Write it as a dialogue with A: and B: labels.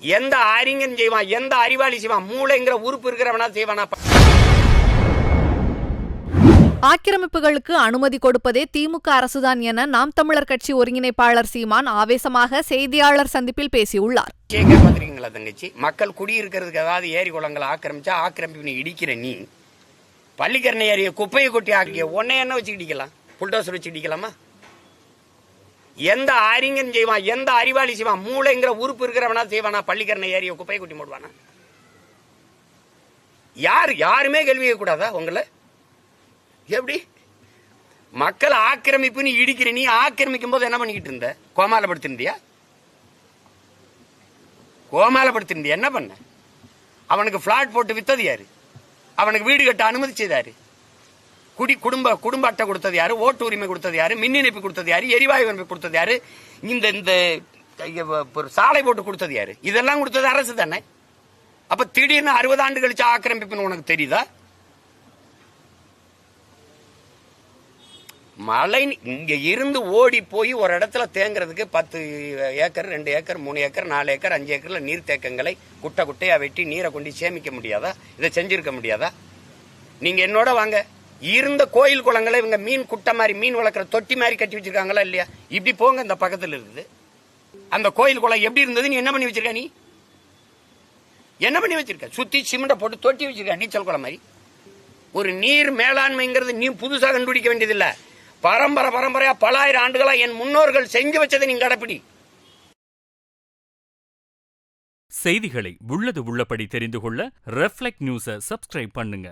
A: எந்த அறிஞன் செய்வான், எந்த அறிவாளி செய்வான்? மூளைங்கிற உறுப்பு இருக்கிறவனா செய்வானா?
B: ஆக்கிரமிப்புகளுக்கு அனுமதி கொடுப்பதே திமுக அரசுதான் என நாம் தமிழர் கட்சி ஒருங்கிணைப்பாளர் சீமான் ஆவேசமாக செய்தியாளர் சந்திப்பில் பேசியுள்ளார்.
A: பாத்திருக்கீங்களா தங்கச்சி? மக்கள் குடியிருக்கிறதுக்கு ஏதாவது ஏரி குளங்களை ஆக்கிரமிச்சா ஆக்கிரமிப்பு இடிக்கிற நீ பள்ளிக்கரணை ஏரிய குப்பையை கொட்டி ஆக்கிய உன்னை என்ன வச்சு இடிக்கலாம்? புல்டோசர் வச்சு இடிக்கலாமா? எந்த அறிஞன் செய்வான், எந்த அறிவாளி செய்வான்? மூளைங்கிற உறுப்பு இருக்கிறவனா செய்வானா? பள்ளிக்கரணை ஏரிய குப்பையை கொட்டி மூடுவானா? யாருமே கேள்வி கேட்கக்கூடாதா உங்களை? எப்படி மக்கள் ஆக்கிரமிப்புன்னு இடிக்கிற நீ ஆக்கிரமிக்கும் போது என்ன பண்ணிக்கிட்டு இருந்த? கோமாலப்படுத்திருந்தியா? என்ன பண்ண? அவனுக்கு பிளாட் போட்டு வித்தது யாரு? அவனுக்கு வீடு கட்ட அனுமதிச்சது குடும்ப அட்டை கொடுத்தது யாரு? ஓட்டு உரிமை கொடுத்தது யாரு? மின் இணைப்பு கொடுத்தது யாரு? எரிவாயு உரிமை கொடுத்தது யாரு? இந்த சாலை போட்டு கொடுத்தது யாரு? இதெல்லாம் கொடுத்தது அரசு தானே. அப்ப திடீர்னு 60 ஆண்டு கழிச்சு ஆக்கிரமிப்புன்னு உனக்கு தெரியுதா? மழை இங்க இருந்து ஓடி போய் ஒரு இடத்துல தேங்குறதுக்கு 10 ஏக்கர் 2 ஏக்கர் 3 ஏக்கர் 4 ஏக்கர் 5 ஏக்கர்ல நீர் தேக்கங்களை குட்டையா வெட்டி நீரை கொண்டு சேமிக்க முடியாதா? இதை செஞ்சிருக்க முடியாதா? நீங்க என்னோட வாங்க. இருந்த கோயில் குளங்களை இவங்க மீன் குட்டை மாதிரி மீன் வளர்க்குற தொட்டி மாதிரி கட்டி வச்சிருக்காங்களா இல்லையா? இப்படி போங்க, இந்த பக்கத்துல இருக்குது அந்த கோயில் குளம் எப்படி இருந்தது? நீ என்ன பண்ணி வச்சிருக்க? நீ என்ன பண்ணி வச்சிருக்க? சுத்தி சிமெண்ட போட்டு தொட்டி வச்சிருக்க நீச்சல் குளம் மாதிரி. ஒரு நீர் மேலாண்மைங்கிறது நீ புதுசாக கண்டுபிடிக்க வேண்டியதில்லை. பரம்பரையா பல ஆயிரம் ஆண்டுகளா என் முன்னோர்கள் செஞ்சு வச்சதை நீங்க கடைப்பிடி.
C: செய்திகளை உள்ளது உள்ளபடி தெரிந்து கொள்ள ரெஃப்ளெக்ட் நியூஸை சப்ஸ்கிரைப் பண்ணுங்க.